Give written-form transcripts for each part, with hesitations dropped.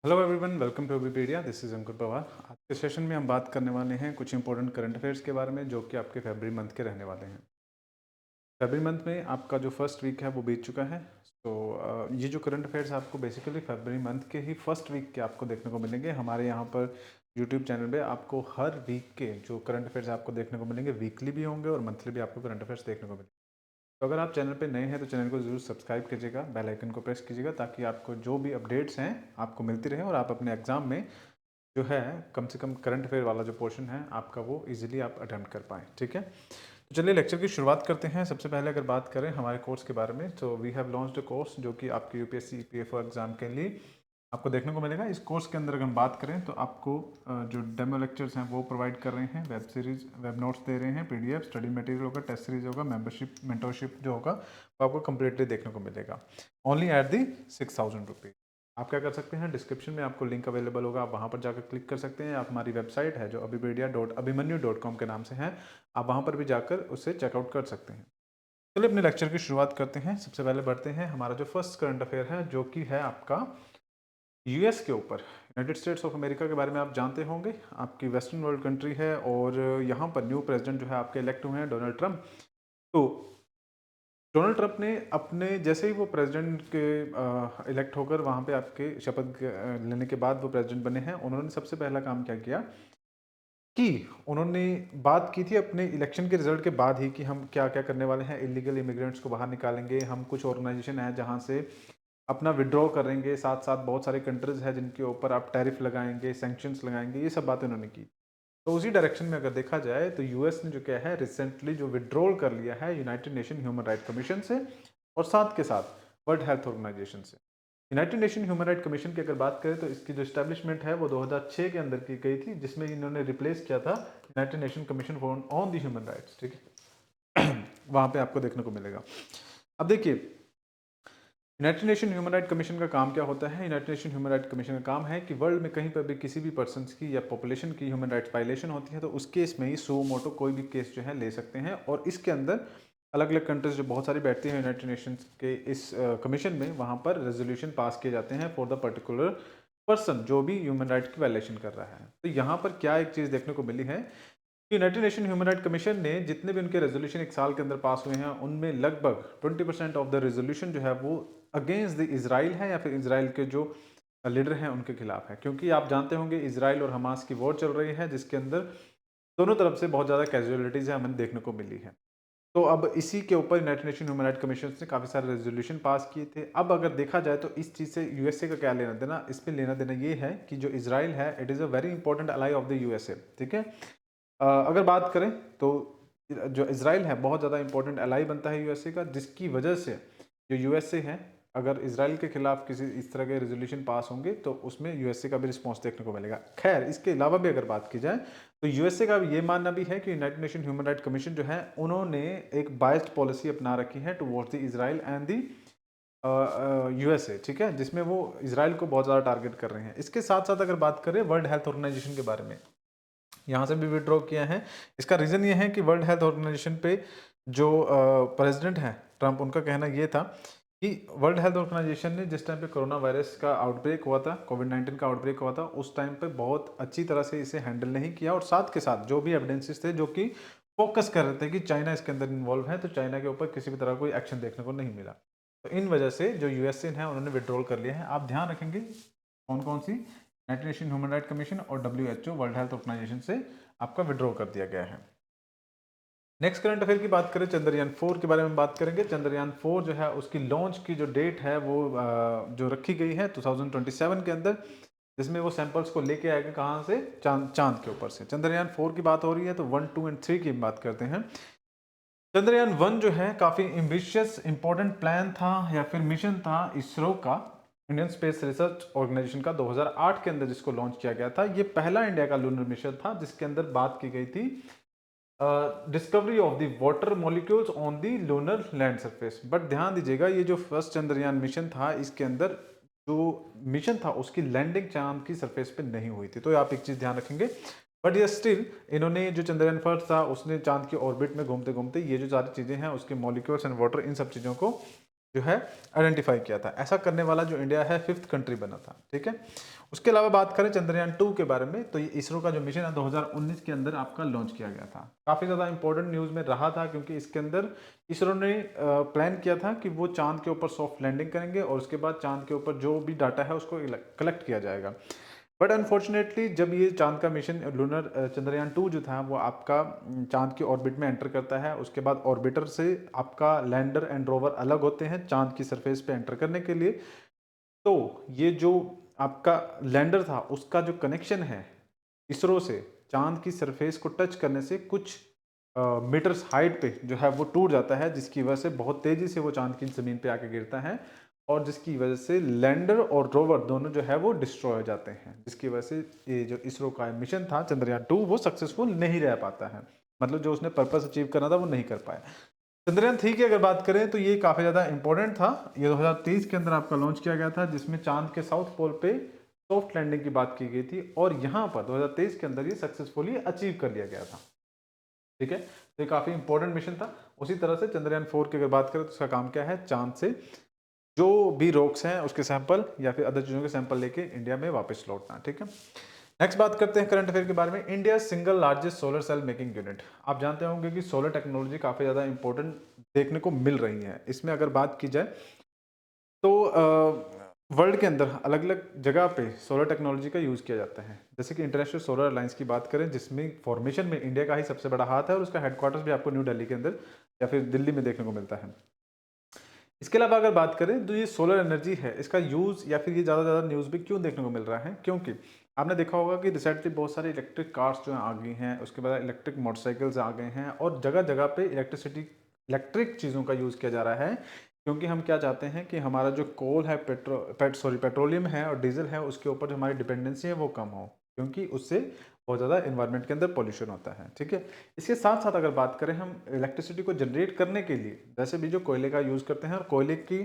Hello everyone, welcome to Vipedia. This is Ankur Pawar. आज के session में हम बात करने वाले हैं कुछ इंपॉर्टेंट करंट अफेयर्स के बारे में जो कि आपके फरवरी मंथ के रहने वाले हैं। फरवरी मंथ में आपका जो फर्स्ट वीक है वो बीत चुका है। ये जो करंट अफेयर्स आपको बेसिकली फरवरी मंथ के ही फर्स्ट वीक के आपको देखने को मिलेंगे। हमारे यहाँ पर यूट्यूब चैनल पे आपको हर वीक के जो करंट अफेयर्स आपको देखने को मिलेंगे, वीकली भी होंगे और मंथली भी आपको करंट अफेयर्स देखने को मिलेंगे। तो अगर आप चैनल पे नए हैं तो चैनल को ज़रूर सब्सक्राइब कीजिएगा, बेल आइकन को प्रेस कीजिएगा ताकि आपको जो भी अपडेट्स हैं आपको मिलती रहे और आप अपने एग्ज़ाम में जो है कम से कम करंट अफेयर वाला जो पोर्शन है आपका वो इजीली आप अटेम्प्ट कर पाएँ। ठीक है, तो चलिए लेक्चर की शुरुआत करते हैं। सबसे पहले अगर बात करें हमारे कोर्स के बारे में, तो we have launched a course जो कि आपके यूपीएससी पीएफओ एग्जाम के लिए आपको देखने को मिलेगा। इस कोर्स के अंदर अगर हम बात करें तो आपको जो डेमो लेक्चर्स हैं वो प्रोवाइड कर रहे हैं, वेब सीरीज वेब नोट्स दे रहे हैं, पीडीएफ स्टडी मटेरियल होगा, टेस्ट सीरीज होगा, मेंबरशिप मेंटरशिप जो होगा वो आपको कम्प्लीटली देखने को मिलेगा ओनली एट दी 6,000 रुपीज़। आप क्या कर सकते हैं, डिस्क्रिप्शन में आपको लिंक अवेलेबल होगा, आप वहाँ पर जाकर क्लिक कर सकते हैं। आप हमारी वेबसाइट है जो abipedia.abhimanyu.com के नाम से है, आप वहाँ पर भी जाकर उसे चेकआउट कर सकते हैं। चलिए अपने लेक्चर की शुरुआत करते हैं। सबसे पहले बढ़ते हैं, हमारा जो फर्स्ट करंट अफेयर है जो कि है आपका यूएस के ऊपर। यूनाइटेड स्टेट्स ऑफ अमेरिका के बारे में आप जानते होंगे, आपकी वेस्टर्न वर्ल्ड कंट्री है और यहाँ पर न्यू प्रेसिडेंट जो है आपके इलेक्ट हुए हैं, डोनाल्ड ट्रंप। तो डोनाल्ड ट्रंप ने अपने जैसे ही वो प्रेसिडेंट के इलेक्ट होकर वहाँ पे आपके शपथ लेने के बाद वो प्रेसिडेंट बने हैं, उन्होंने सबसे पहला काम क्या किया कि उन्होंने बात की थी अपने इलेक्शन के रिजल्ट के बाद ही कि हम क्या क्या करने वाले हैं। इलीगल इमिग्रेंट्स को बाहर निकालेंगे, हम कुछ ऑर्गेनाइजेशन है जहाँ से अपना विड्रॉ करेंगे, साथ साथ बहुत सारे कंट्रीज हैं जिनके ऊपर आप टैरिफ लगाएंगे, सैंक्शंस लगाएंगे, ये सब बातें उन्होंने की। तो उसी डायरेक्शन में अगर देखा जाए तो यूएस ने जो क्या है रिसेंटली जो विड्रॉल कर लिया है United Nation Human Right commission से और साथ के साथ वर्ल्ड हेल्थ ऑर्गेनाइजेशन से। United Nation Human Right commission की अगर बात करें तो इसकी जो स्टैब्लिशमेंट है वो 2006 के अंदर की गई थी, जिसमें इन्होंने रिप्लेस किया था United nation commission for on the human rights. ठीक है, वहां पे आपको देखने को मिलेगा। अब देखिए United Nation Human Right commission का काम क्या होता है। United Nation Human Right commission का काम है कि वर्ल्ड में कहीं पर भी किसी भी पर्सन की या पॉपुलेशन की ह्यूमन राइट्स वायलेशन होती है तो उस केस में ही सो मोटो कोई भी केस जो है ले सकते हैं, और इसके अंदर अलग अलग कंट्रीज जो बहुत सारी बैठती हैं यूनाइटेड नेशंस के इस कमीशन में, वहाँ पर रेजोल्यूशन पास किए जाते हैं फॉर द पर्टिकुलर पर्सन जो भी ह्यूमन राइट्स की वायलेशन कर रहा है। तो यहाँ पर क्या एक चीज़ देखने को मिली है, United Nation Human Right commission ने जितने भी उनके रेजोल्यूशन एक साल के अंदर पास हुए हैं उनमें लगभग 20% ऑफ द रेजोल्यूशन जो है वो अगेंस्ट द इसराइल है या फिर इसराइल के जो लीडर हैं उनके खिलाफ है। क्योंकि आप जानते होंगे इसराइल और हमास की वॉर चल रही है जिसके अंदर दोनों तरफ से बहुत ज़्यादा कैजुअलिटीज़ है हमें देखने को मिली है। तो अब इसी के ऊपर United Nation Human Right commission ने काफ़ी सारे रेजोल्यूशन पास किए थे। अब अगर देखा जाए तो इस चीज़ से यूएसए का क्या लेना देना, इस पर लेना देना ये है कि जो इसराइल है it is a very important ally of the USA. ठीक है, अगर बात करें तो जो इसराइल है बहुत ज़्यादा इंपॉर्टेंट एलाई बनता है यूएसए का, जिसकी वजह से जो यूएसए है अगर इसराइल के खिलाफ किसी इस तरह के रेजोल्यूशन पास होंगे तो उसमें यूएसए का भी रिस्पॉन्स देखने को मिलेगा। खैर इसके अलावा भी अगर बात की जाए तो यूएसए का ये मानना भी है कि United Nation Human Right commission जो है उन्होंने एक बायस्ड पॉलिसी अपना रखी है towards the Israel and the USA. ठीक है, जिसमें वो इसराइल को बहुत ज़्यादा टारगेट कर रहे हैं। इसके साथ साथ अगर बात करें वर्ल्ड हेल्थ ऑर्गेनाइजेशन के बारे में, यहाँ से भी विड्रॉ किया है। इसका रीज़न ये है कि वर्ल्ड हेल्थ ऑर्गेनाइजेशन पे जो प्रेसिडेंट है ट्रंप, उनका कहना ये था कि वर्ल्ड हेल्थ ऑर्गेनाइजेशन ने जिस टाइम पे कोरोना वायरस का आउटब्रेक हुआ था, कोविड-19 का आउटब्रेक हुआ था, उस टाइम पे बहुत अच्छी तरह से इसे हैंडल नहीं किया, और साथ के साथ जो भी एविडेंसेस थे जो कि फोकस कर रहे थे कि चाइना इसके अंदर इन्वॉल्व है, तो चाइना के ऊपर किसी भी तरह कोई एक्शन देखने को नहीं मिला। तो इन वजह से जो यूएसए है उन्होंने विड्रॉल कर लिया है। आप ध्यान रखेंगे कौन कौन सी, United Nation Human Right Commission और डब्ल्यूएचओ वर्ल्ड हेल्थ ऑर्गेनाइजेशन से आपका विड्रॉ कर दिया गया है। नेक्स्ट करंट अफेयर की बात करें, चंद्रयान 4 के बारे में बात करेंगे। चंद्रयान 4 जो है उसकी लॉन्च की जो डेट है वो जो रखी गई है 2027 के अंदर, जिसमें वो सैंपल्स को लेके आएगा कहाँ से, चांद चांद के ऊपर से। चंद्रयान 4 की बात हो रही है तो 1, 2 एंड 3 की बात करते हैं। चंद्रयान 1 जो है काफ़ी एम्बिशियस इंपॉर्टेंट प्लान था या फिर मिशन था इसरो का, इंडियन स्पेस रिसर्च ऑर्गेनाइजेशन का, 2008 के अंदर जिसको लॉन्च किया गया था। ये पहला इंडिया का लूनर मिशन था जिसके अंदर बात की गई थी discovery of the water molecules on the lunar land surface. But ध्यान दीजिएगा ये जो फर्स्ट चंद्रयान मिशन था इसके अंदर जो मिशन था उसकी लैंडिंग चांद की सरफेस पे नहीं हुई थी, तो आप एक चीज़ ध्यान रखेंगे। बट ये स्टिल इन्होंने जो चंद्रयान फर्स्ट था उसने चांद के ऑर्बिट में घूमते घूमते ये जो सारी चीज़ें हैं उसके मॉलिक्यूल्स एंड वाटर इन सब चीज़ों को जो है आइडेंटिफाई किया था। ऐसा करने वाला जो इंडिया है 5th कंट्री बना था, ठीक है। उसके अलावा बात करें चंद्रयान 2 के बारे में, तो ये इसरो का जो मिशन है 2019 के अंदर आपका लॉन्च किया गया था। काफ़ी ज़्यादा इंपॉर्टेंट न्यूज़ में रहा था, क्योंकि इसके अंदर इसरो ने प्लान किया था कि वो चांद के ऊपर सॉफ्ट लैंडिंग करेंगे और उसके बाद चांद के ऊपर जो भी डाटा है उसको कलेक्ट किया जाएगा। बट अनफॉर्चुनेटली जब ये चांद का मिशन लूनर चंद्रयान 2 जो था वो आपका चांद की ऑर्बिट में एंटर करता है, उसके बाद ऑर्बिटर से आपका लैंडर एंड रोवर अलग होते हैं चांद की सरफेस पे एंटर करने के लिए। तो ये जो आपका लैंडर था उसका जो कनेक्शन है इसरो से चांद की सरफेस को टच करने से कुछ मीटर्स हाइट पे जो है वो टूट जाता है, जिसकी वजह से बहुत तेजी से वो चांद की ज़मीन पे आके गिरता है और जिसकी वजह से लैंडर और रोवर दोनों जो है वो डिस्ट्रॉय हो जाते हैं, जिसकी वजह से ये जो इसरो का मिशन था चंद्रयान 2 वो सक्सेसफुल नहीं रह पाता है। मतलब जो उसने पर्पस अचीव करना था वो नहीं कर पाया। चंद्रयान 3 की अगर बात करें तो ये काफ़ी ज़्यादा इंपॉर्टेंट था। ये 2023 के अंदर आपका लॉन्च किया गया था, जिसमें चांद के साउथ पोल पे सॉफ्ट लैंडिंग की बात की गई थी और यहाँ पर 2023 के अंदर ये सक्सेसफुली अचीव कर लिया गया था, ठीक है। तो ये काफ़ी इंपॉर्टेंट मिशन था। उसी तरह से चंद्रयान 4 की अगर बात करें तो उसका काम क्या है, चांद से जो भी रॉक्स हैं उसके सैंपल या फिर अदर चीज़ों के सैंपल लेके इंडिया में वापस लौटना, ठीक है। नेक्स्ट बात करते हैं करंट अफेयर के बारे में। India single largest solar cell making unit. आप जानते होंगे कि सोलर टेक्नोलॉजी काफ़ी ज़्यादा इंपॉर्टेंट देखने को मिल रही है। इसमें अगर बात की जाए तो वर्ल्ड के अंदर अलग अलग जगह पे सोलर टेक्नोलॉजी का यूज़ किया जाता है। जैसे कि इंटरनेशनल सोलर अलायंस की बात करें, जिसमें फॉर्मेशन में इंडिया का ही सबसे बड़ा हाथ है और उसका हेडक्वार्टर्स भी आपको न्यू दिल्ली के अंदर या फिर दिल्ली में देखने को मिलता है। इसके अलावा अगर बात करें तो ये सोलर एनर्जी है, इसका यूज़ या फिर ये ज़्यादा न्यूज़ भी क्यों देखने को मिल रहा है, क्योंकि आपने देखा होगा कि रिसेंटली बहुत सारे इलेक्ट्रिक कार्स जो हैं आ गई हैं, उसके बाद इलेक्ट्रिक मोटरसाइकिल्स आ गए हैं और जगह जगह पे इलेक्ट्रिक चीज़ों का यूज़ किया जा रहा है। क्योंकि हम क्या चाहते हैं कि हमारा जो कोल है, पेट्रोलियम है और डीजल है, उसके ऊपर जो हमारी डिपेंडेंसी है वो कम हो, क्योंकि उससे बहुत ज़्यादा इन्वायरमेंट के अंदर पॉल्यूशन होता है, ठीक है। इसके साथ साथ अगर बात करें हम इलेक्ट्रिसिटी को जनरेट करने के लिए, वैसे भी जो कोयले का यूज़ करते हैं और कोयले की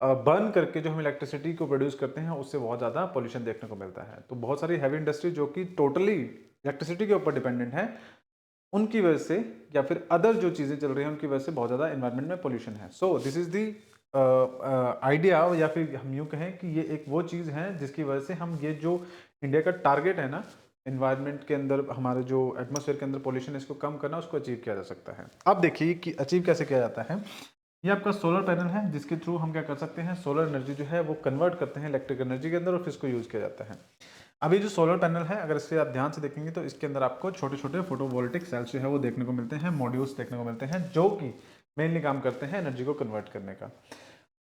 बर्न करके जो हम इलेक्ट्रिसिटी को प्रोड्यूस करते हैं उससे बहुत ज़्यादा पॉल्यूशन देखने को मिलता है। तो बहुत सारी हैवी इंडस्ट्री जो कि टोटली इलेक्ट्रिसिटी के ऊपर डिपेंडेंट है, उनकी वजह से या फिर अदर जो चीज़ें चल रही हैं उनकी वजह से बहुत ज़्यादा इन्वायरमेंट में पॉल्यूशन है। So this is the idea, या फिर हम यूँ कहें कि ये एक वो चीज़ है जिसकी वजह से हम ये जो इंडिया का टारगेट है ना, इन्वायरमेंट के अंदर हमारे जो एटमॉस्फेयर के अंदर पॉल्यूशन इसको कम करना, उसको अचीव किया जा सकता है। अब देखिए कि अचीव कैसे किया जाता है। ये आपका सोलर पैनल है, जिसके थ्रू हम क्या कर सकते हैं, सोलर एनर्जी जो है वो कन्वर्ट करते हैं इलेक्ट्रिक एनर्जी के अंदर और फिर इसको यूज़ किया जाता है। अभी जो सोलर पैनल है, अगर इससे आप ध्यान से देखेंगे तो इसके अंदर आपको छोटे छोटे फोटोवोल्टिक सेल्स जो है वो देखने को मिलते हैं, मॉड्यूल्स देखने को मिलते हैं, जो कि मेनली काम करते हैं एनर्जी को कन्वर्ट करने का।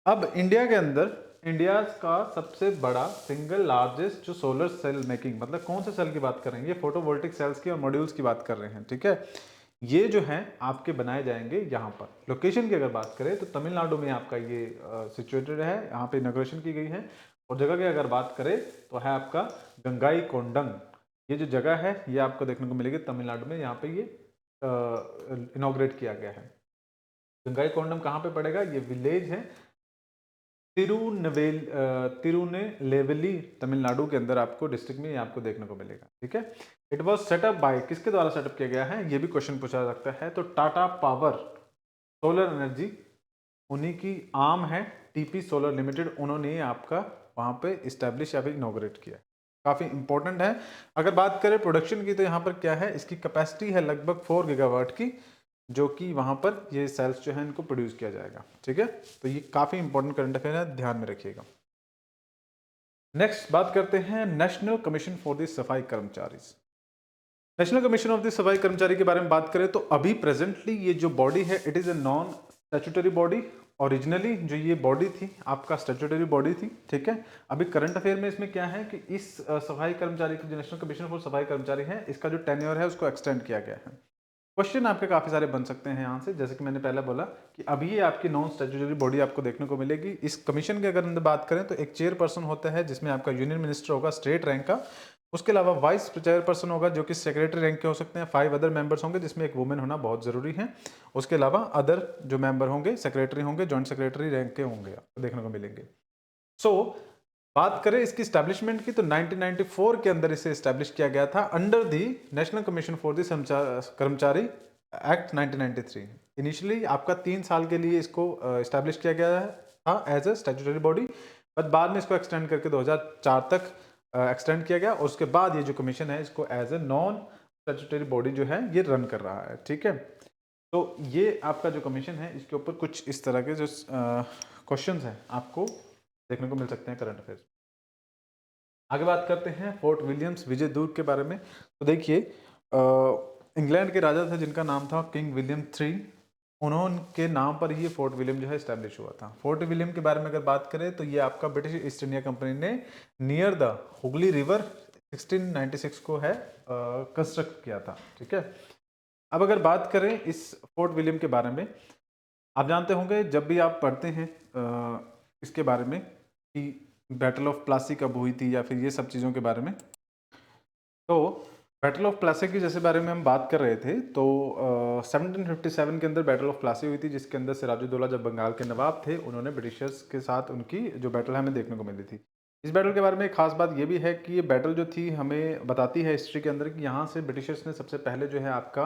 अब इंडिया के अंदर इंडिया का सबसे बड़ा सिंगल लार्जेस्ट जो सोलर सेल मेकिंग, मतलब कौन से सेल की बात कर रहे हैं, ये फोटोवोल्टिक सेल्स की और मॉड्यूल्स की बात कर रहे हैं, ठीक है। ये जो हैं आपके बनाए जाएंगे यहाँ पर। लोकेशन की अगर बात करें तो तमिलनाडु में आपका ये सिचुएटेड है, यहाँ पे इनॉग्रेशन की गई है। और जगह की अगर बात करें तो है आपका गंगाई कोंडम। ये जो जगह है ये आपको देखने को मिलेगी तमिलनाडु में, यहाँ पे ये इनॉग्रेट किया गया है। गंगाई कोंडम कहाँ पे पड़ेगा, ये विलेज है तिरुनेलेवेली, तमिलनाडु के अंदर आपको डिस्ट्रिक्ट में ये आपको देखने को मिलेगा, ठीक है। इट वॉज सेटअप बाय, किसके द्वारा सेटअप किया गया है, ये भी क्वेश्चन पूछा जा सकता है। तो टाटा पावर सोलर एनर्जी, उन्हीं की आर्म है टीपी सोलर लिमिटेड, उन्होंने आपका वहाँ पे इस्टेब्लिश या फिर इनॉग्रेट किया। काफ़ी इंपॉर्टेंट है। अगर बात करें प्रोडक्शन की तो यहाँ पर क्या है, इसकी कैपेसिटी है लगभग 4 गीगावाट की, जो कि वहाँ पर ये सेल्स जो है इनको प्रोड्यूस किया जाएगा, ठीक है। तो ये काफ़ी इंपॉर्टेंट करंट अफेयर है, ध्यान में रखिएगा। नेक्स्ट बात करते हैं नेशनल कमीशन फॉर द सफाई कर्मचारी। नेशनल कमीशन ऑफ द सफाई कर्मचारी के बारे में बात करें तो अभी प्रेजेंटली ये जो बॉडी है it is a non statutory body. Originally जो ये बॉडी थी आपका स्टैट्यूटरी बॉडी थी, ठीक है। अभी करंट अफेयर में इसमें क्या है कि इस सफाई कर्मचारी की जो नेशनल कमीशन फॉर सफाई कर्मचारी है, इसका जो टेन्योर है उसको एक्सटेंड किया गया है। क्वेश्चन आपके काफ़ी सारे बन सकते हैं यहाँ से, जैसे कि मैंने पहले बोला कि अभी ये आपकी नॉन स्टैट्यूटरी बॉडी आपको देखने को मिलेगी। इस कमीशन की अगर बात करें तो एक चेयरपर्सन होता है जिसमें आपका यूनियन मिनिस्टर होगा स्टेट रैंक का। उसके अलावा वाइस चेयरपर्सन होगा जो कि सेक्रेटरी रैंक के हो सकते हैं। 5 अदर मेंबर्स होंगे जिसमें एक वुमेन होना बहुत ज़रूरी है। उसके अलावा अदर जो मेंबर होंगे सेक्रेटरी होंगे, जॉइंट सेक्रेटरी रैंक के होंगे, आपको देखने को मिलेंगे। बात करें इसकी स्टैब्लिशमेंट की तो 1994 के अंदर इसे स्टैब्लिश किया गया था under the national commission for the कर्मचारी एक्ट 1993। इनिशियली आपका 3 साल के लिए इसको स्टैब्लिश किया गया था as a statutory body, but बाद में इसको एक्सटेंड करके 2004 तक एक्सटेंड किया गया और उसके बाद ये जो कमीशन है इसको as a non statutory body जो है ये रन कर रहा है। ठीक है, तो ये आपका जो कमीशन है इसके ऊपर कुछ इस तरह के जो क्वेश्चंस हैं आपको देखने को मिल सकते हैं करंट अफेयर्स। आगे बात करते हैं फोर्ट विलियम्स विजय दुर्ग के बारे में। तो देखिए इंग्लैंड के राजा थे जिनका नाम था किंग विलियम थ्री, उन्होंने नाम पर ही फोर्ट विलियम जो है इस्टेब्लिश हुआ था। फोर्ट विलियम के बारे में अगर बात करें तो ये आपका ब्रिटिश ईस्ट इंडिया कंपनी ने नियर द हुगली रिवर 1696 को है कंस्ट्रक्ट किया था। ठीक है, अब अगर बात करें इस फोर्ट विलियम के बारे में, आप जानते होंगे जब भी आप पढ़ते हैं इसके बारे में कि बैटल ऑफ प्लासी कब हुई थी या फिर ये सब चीज़ों के बारे में, तो बैटल ऑफ प्लासी की जैसे बारे में हम बात कर रहे थे तो 1757 के अंदर बैटल ऑफ प्लासी हुई थी, जिसके अंदर सिराजुद्दौला जब बंगाल के नवाब थे उन्होंने ब्रिटिशर्स के साथ उनकी जो बैटल है हमें देखने को मिली थी। इस बैटल के बारे में एक खास बात ये भी है कि ये बैटल जो थी हमें बताती है हिस्ट्री के अंदर कि यहाँ से ब्रिटिशर्स ने सबसे पहले जो है आपका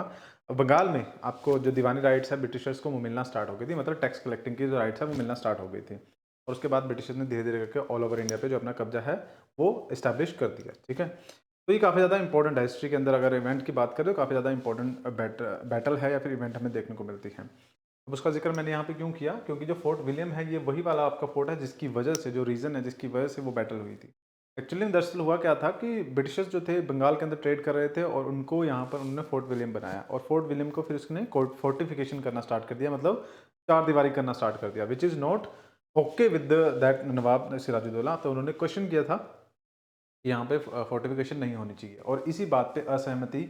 बंगाल में आपको जो दीवानी राइट्स है ब्रिटिशर्स को वो मिलना स्टार्ट हो गई थी, मतलब टैक्स कलेक्टिंग की जो राइट्स है वो मिलना स्टार्ट हो गई थी। और उसके बाद ब्रिटिशर्स ने धीरे धीरे करके ऑल ओवर इंडिया पे जो अपना कब्जा है वो इस्टेब्लिश कर दिया। ठीक है, तो ये काफ़ी ज़्यादा इंपॉर्टेंट है हिस्ट्री के अंदर, अगर इवेंट की बात करें तो काफ़ी ज़्यादा इंपॉर्टेंट बैटल है या फिर इवेंट हमें देखने को मिलती है। अब उसका जिक्र मैंने यहाँ पे क्यों किया, क्योंकि जो फोर्ट विलियम है ये वही वाला आपका फोर्ट है जिसकी वजह से, जो रीज़न है जिसकी वजह से वो बैटल हुई थी। एक्चुअली दरअसल हुआ क्या था कि ब्रिटिशर्स जो थे बंगाल के अंदर ट्रेड कर रहे थे और उनको यहाँ पर उन्होंने फोर्ट विलियम बनाया और फोर्ट विलियम को फिर उसने फोर्टिफिकेशन करना स्टार्ट कर दिया, मतलब चार दीवारी करना स्टार्ट कर दिया, which is not okay with that Nawab Sirajuddaula. तो उन्होंने क्वेश्चन किया था कि यहाँ पे फोर्टिफिकेशन नहीं होनी चाहिए और इसी बात पे असहमति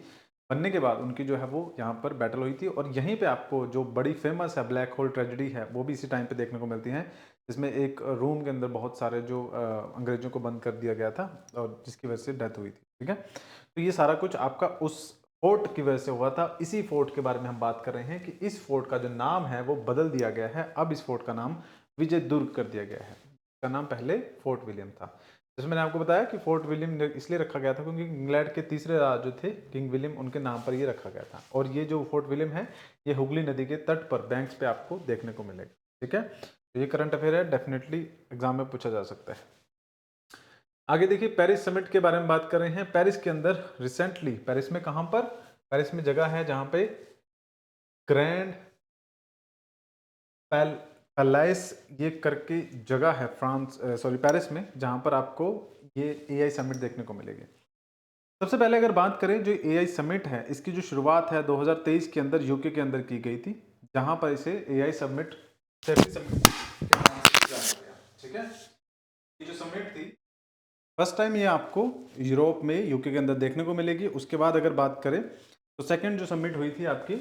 बनने के बाद उनकी जो है वो यहाँ पर बैटल हुई थी। और यहीं पे आपको जो बड़ी फेमस है ब्लैक होल ट्रेजेडी है वो भी इसी टाइम पे देखने को मिलती है, जिसमें एक रूम के अंदर बहुत सारे जो अंग्रेजों को बंद कर दिया गया था और जिसकी वजह से डेथ हुई थी। ठीक है, तो ये सारा कुछ आपका उस फोर्ट की वजह से हुआ था। इसी फोर्ट के बारे में हम बात कर रहे हैं कि इस फोर्ट का जो नाम है वो बदल दिया गया है, अब इस फोर्ट का नाम विजय दुर्ग कर दिया गया है। इसका नाम पहले फोर्ट विलियम था। जैसे मैंने आपको बताया कि फोर्ट विलियम इसलिए रखा गया था क्योंकि इंग्लैंड के तीसरे राजा जो थे किंग विलियम, उनके नाम पर ये रखा गया था। और ये जो फोर्ट विलियम है ये हुगली नदी के तट पर बैंक्स पे आपको देखने को मिलेगा। ठीक है, तो ये करंट अफेयर है, डेफिनेटली एग्जाम में पूछा जा सकता है। आगे देखिए पेरिस समिट के बारे में बात कर रहे हैं। पेरिस के अंदर रिसेंटली, पेरिस में कहाँ पर, पेरिस में जगह है जहाँ पे ग्रैंड पैलेस ये करके जगह है फ्रांस पेरिस में, जहाँ पर आपको ये एआई समिट देखने को मिलेगी। सबसे पहले अगर बात करें जो एआई समिट है इसकी जो शुरुआत है 2023 के अंदर यूके के अंदर की गई थी, जहाँ पर इसे एआई समिट के नाम से जाना गया। ठीक है, ये जो समिट थी फर्स्ट टाइम ये आपको यूरोप में यूके के अंदर देखने को मिलेगी। उसके बाद अगर बात करें तो सेकेंड जो समिट हुई थी आपकी,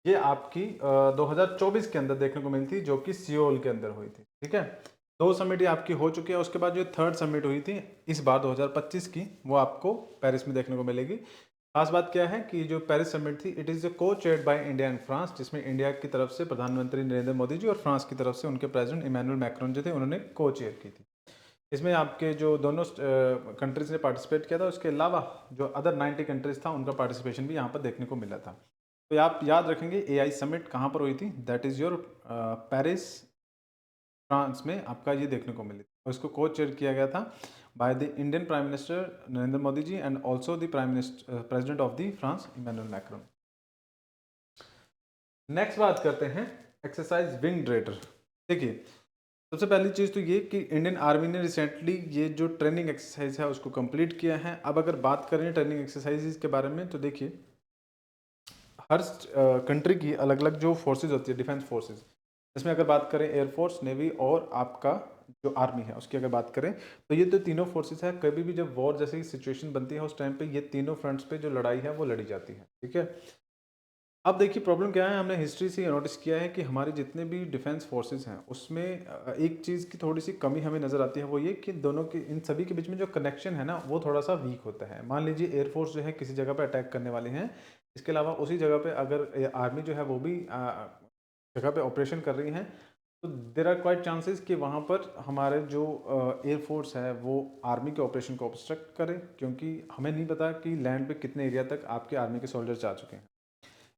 ये आपकी 2024 के अंदर देखने को मिली थी जो कि सियोल के अंदर हुई थी। ठीक है, दो समिट ये आपकी हो चुकी है। उसके बाद जो थर्ड समिट हुई थी इस बार 2025 की, वो आपको पेरिस में देखने को मिलेगी। खास बात क्या है कि जो पेरिस समिट थी इट इज़ को chaired by India and France, जिसमें इंडिया की तरफ से प्रधानमंत्री नरेंद्र मोदी जी और फ्रांस की तरफ से उनके प्रेसिडेंट इमैनुअल मैक्रोन जो थे उन्होंने को चेयर की थी। इसमें आपके जो दोनों कंट्रीज ने पार्टिसिपेट किया था, उसके अलावा जो अदर 90 कंट्रीज था उनका पार्टिसिपेशन भी यहाँ पर देखने को मिला था। तो आप याद रखेंगे एआई समिट कहाँ पर हुई थी, that is your Paris France में आपका ये देखने को मिली और इसको को चेयर किया गया था by the Indian prime minister Narendra Modi ji and also the president of the France Emmanuel Macron. Next बात करते हैं एक्सरसाइज विंग रेडर। देखिए सबसे पहली चीज़ तो ये कि इंडियन आर्मी ने रिसेंटली ये जो ट्रेनिंग एक्सरसाइज है उसको कंप्लीट किया है। अब अगर बात करें ट्रेनिंग एक्सरसाइजेज के बारे में तो देखिए हर कंट्री की अलग अलग जो फोर्सेज होती है, डिफेंस फोर्सेज, इसमें अगर बात करें एयरफोर्स, नेवी और आपका जो आर्मी है उसकी अगर बात करें तो ये तो तीनों फोर्सेज है। कभी भी जब वॉर जैसी सिचुएशन बनती है उस टाइम पे ये तीनों फ्रंट्स पे जो लड़ाई है वो लड़ी जाती है। ठीक है, अब देखिए प्रॉब्लम क्या है, हमने हिस्ट्री से नोटिस किया है कि हमारे जितने भी डिफेंस फोर्सेस हैं उसमें एक चीज़ की थोड़ी सी कमी हमें नज़र आती है, वो ये कि दोनों के इन सभी के बीच में जो कनेक्शन है ना वो थोड़ा सा वीक होता है। मान लीजिए एयरफोर्स जो है किसी जगह पे अटैक करने वाले हैं, इसके अलावा उसी जगह पे अगर आर्मी जो है वो भी जगह पे ऑपरेशन कर रही हैं, तो देर आर क्वाइट चांसेस कि वहाँ पर हमारे जो एयरफोर्स है वो आर्मी के ऑपरेशन को ऑब्स्ट्रक्ट करे, क्योंकि हमें नहीं पता कि लैंड पे कितने एरिया तक आपके आर्मी के सोल्जर्स जा चुके हैं।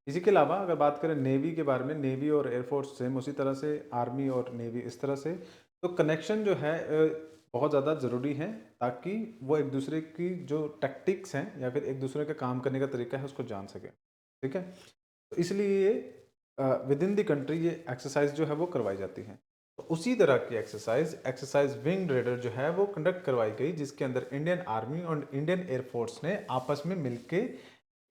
इसी के अलावा अगर बात करें नेवी के बारे में, नेवी और एयरफोर्स सेम उसी तरह से, आर्मी और नेवी इस तरह से, तो कनेक्शन जो है बहुत ज़्यादा ज़रूरी है ताकि वो एक दूसरे की जो टैक्टिक्स हैं या फिर एक दूसरे का काम करने का तरीका है उसको जान सके। ठीक है, तो इसलिए विद इन द कंट्री ये एक्सरसाइज जो है वो करवाई जाती है। तो उसी तरह की एक्सरसाइज विंग रेडर जो है वो कंडक्ट करवाई गई, जिसके अंदर इंडियन आर्मी और इंडियन एयरफोर्स ने आपस में मिलके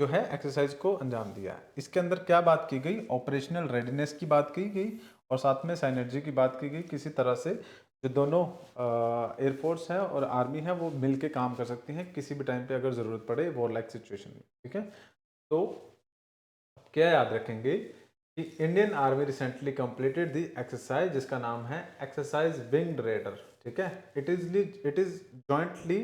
जो है एक्सरसाइज को अंजाम दिया। इसके अंदर क्या बात की गई, ऑपरेशनल रेडीनेस की बात की गई और साथ में साइनर्जी की बात की गई, किसी तरह से जो दोनों एयरफोर्स है और आर्मी है वो मिल के काम कर सकती हैं किसी भी टाइम पे अगर ज़रूरत पड़े वॉर लाइक सिचुएशन में। ठीक है, तो क्या याद रखेंगे कि Indian army recently completed the exercise जिसका नाम है एक्सरसाइज विंग्ड रेडर। ठीक है, it is jointly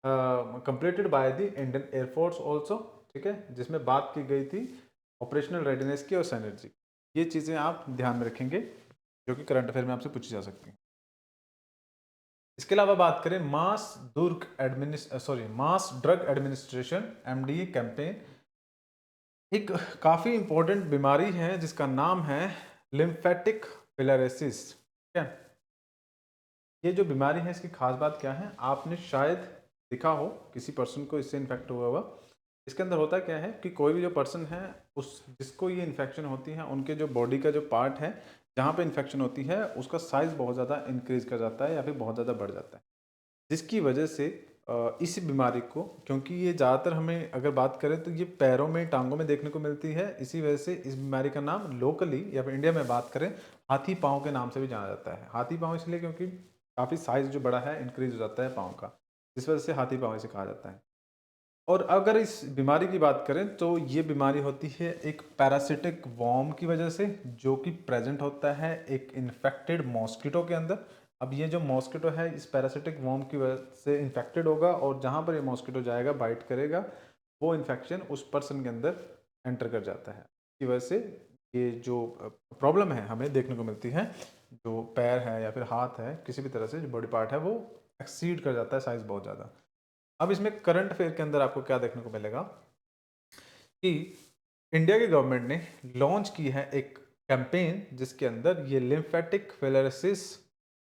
completed by the Indian air force also. ठीक है, जिसमें बात की गई थी ऑपरेशनल रेडीनेस की और साइनर्जी। ये चीज़ें आप ध्यान में रखेंगे जो कि करंट अफेयर में आपसे पूछी जा सकती हैं। इसके अलावा बात करें mass drug administration MDA campaign, एक काफ़ी इंपॉर्टेंट बीमारी है जिसका नाम है लिम्फेटिक फिलरेसिस। ठीक है, ये जो बीमारी है इसकी खास बात क्या है, आपने शायद देखा हो किसी पर्सन को इससे इन्फेक्ट हुआ हुआ। इसके अंदर होता क्या है कि कोई भी जो पर्सन है उस जिसको ये इन्फेक्शन होती है, उनके जो बॉडी का जो पार्ट है जहाँ पे इन्फेक्शन होती है उसका साइज़ बहुत ज़्यादा इंक्रीज कर जाता है या फिर बहुत ज़्यादा बढ़ जाता है, जिसकी वजह से इस बीमारी को, क्योंकि ये ज़्यादातर हमें अगर बात करें तो ये पैरों में टांगों में देखने को मिलती है, इसी वजह से इस बीमारी का नाम लोकली या फिर इंडिया में बात करें हाथी पाँव के नाम से भी जाना जाता है। हाथी पाँव इसलिए क्योंकि काफ़ी साइज़ जो बड़ा है इंक्रीज हो जाता है पाँव का, इस वजह से हाथी पाँव इसे कहा जाता है। और अगर इस बीमारी की बात करें तो ये बीमारी होती है एक पैरासिटिक वॉर्म की वजह से, जो कि प्रेजेंट होता है एक इन्फेक्टेड मॉस्किटो के अंदर। अब ये जो मॉस्किटो है इस पैरासिटिक वॉर्म की वजह से इन्फेक्टेड होगा और जहाँ पर ये मॉस्किटो जाएगा बाइट करेगा वो इन्फेक्शन उस पर्सन के अंदर एंटर कर जाता है। इसी वजह से ये जो प्रॉब्लम है हमें देखने को मिलती है, जो पैर है या फिर हाथ है, किसी भी तरह से जो बॉडी पार्ट है वो एक्सीड कर जाता है साइज़ बहुत ज़्यादा। अब इसमें करंट अफेयर के अंदर आपको क्या देखने को मिलेगा कि इंडिया की गवर्नमेंट ने लॉन्च की है एक कैंपेन जिसके अंदर ये लिम्फेटिक फिलरेसिस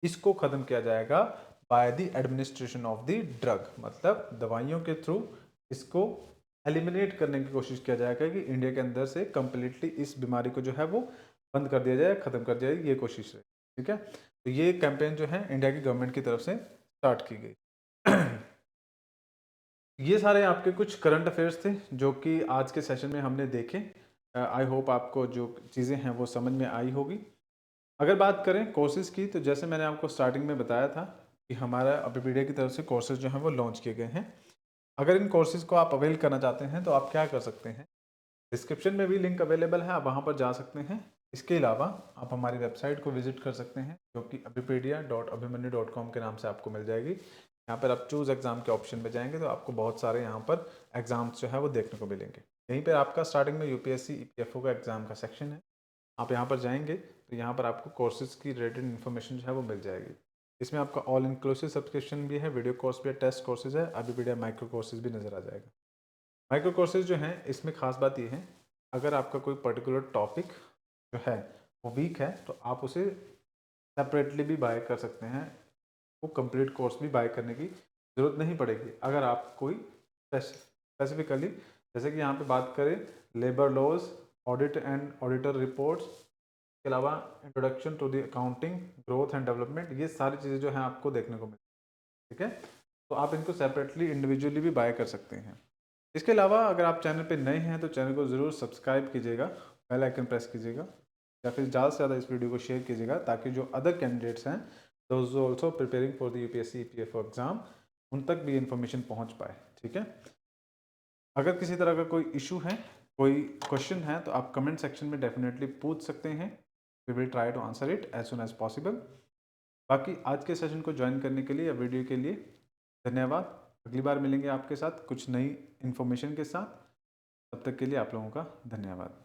इसको खत्म किया जाएगा by the administration of the drug, मतलब दवाइयों के थ्रू इसको एलिमिनेट करने की कोशिश किया जाएगा कि इंडिया के अंदर से कंप्लीटली इस बीमारी को जो है वो बंद कर दिया जाए, खत्म कर दिया जाए, ये कोशिश है। ठीक है, तो ये कैंपेन जो है इंडिया की गवर्नमेंट की तरफ से स्टार्ट की गई। ये सारे आपके कुछ करंट अफेयर्स थे जो कि आज के सेशन में हमने देखे। आई होप आपको जो चीज़ें हैं वो समझ में आई होगी। अगर बात करें कोर्सेज़ की तो जैसे मैंने आपको स्टार्टिंग में बताया था कि हमारा अभिपीडिया की तरफ से कोर्सेज़ जो हैं वो लॉन्च किए गए हैं। अगर इन कोर्सेज़ को आप अवेल करना चाहते हैं तो आप क्या कर सकते हैं, डिस्क्रिप्शन में भी लिंक अवेलेबल है, आप वहाँ पर जा सकते हैं। इसके अलावा आप हमारी वेबसाइट को विजिट कर सकते हैं जो कि abipedia.abhimanyu.com के नाम से आपको मिल जाएगी। यहाँ पर आप चूज़ एग्ज़ाम के ऑप्शन में जाएंगे तो आपको बहुत सारे यहाँ पर एग्ज़ाम्स जो है वो देखने को मिलेंगे। यहीं पर आपका स्टार्टिंग में UPSC EPFO का एग्ज़ाम का सेक्शन है, आप यहाँ पर जाएंगे तो यहाँ पर आपको कोर्सेज़ की रिलेटेड इन्फॉर्मेशन जो है वो मिल जाएगी। इसमें आपका ऑल इंक्लूसिव सब्सक्रिप्शन भी है, वीडियो कोर्स भी है, टेस्ट कोर्सेज है, अभिपीडिया माइक्रो कोर्सेज भी नज़र आ जाएगा। माइक्रो कोर्सेज जो हैं इसमें ख़ास बात ये है, अगर आपका कोई पर्टिकुलर टॉपिक जो है वो वीक है तो आप उसे सेपरेटली भी बाय कर सकते हैं, वो कंप्लीट कोर्स भी बाय करने की ज़रूरत नहीं पड़ेगी। अगर आप कोई स्पेसिफिकली जैसे कि यहाँ पे बात करें labour laws, audit and auditor reports के अलावा introduction to the accounting, growth and development, ये सारी चीज़ें जो हैं आपको देखने को मिलेगी। ठीक है, तो आप इनको सेपरेटली इंडिविजुअली भी बाय कर सकते हैं। इसके अलावा अगर आप चैनल पे नए हैं तो चैनल को ज़रूर सब्सक्राइब कीजिएगा, बेल आइकन प्रेस कीजिएगा या फिर ज़्यादा से ज़्यादा इस वीडियो को शेयर कीजिएगा ताकि जो अदर कैंडिडेट्स हैं those also preparing for the UPSC EPFO exam उन तक भी इन्फॉर्मेशन पहुँच पाए। ठीक है, अगर किसी तरह का कोई इशू है, कोई क्वेश्चन है तो आप कमेंट सेक्शन में डेफिनेटली पूछ सकते हैं, we will try to answer it as soon as possible. बाकी आज के सेशन को ज्वाइन करने के लिए या वीडियो के लिए धन्यवाद। अगली बार मिलेंगे आपके साथ कुछ नई इन्फॉर्मेशन के साथ, तब तक के लिए आप लोगों का धन्यवाद।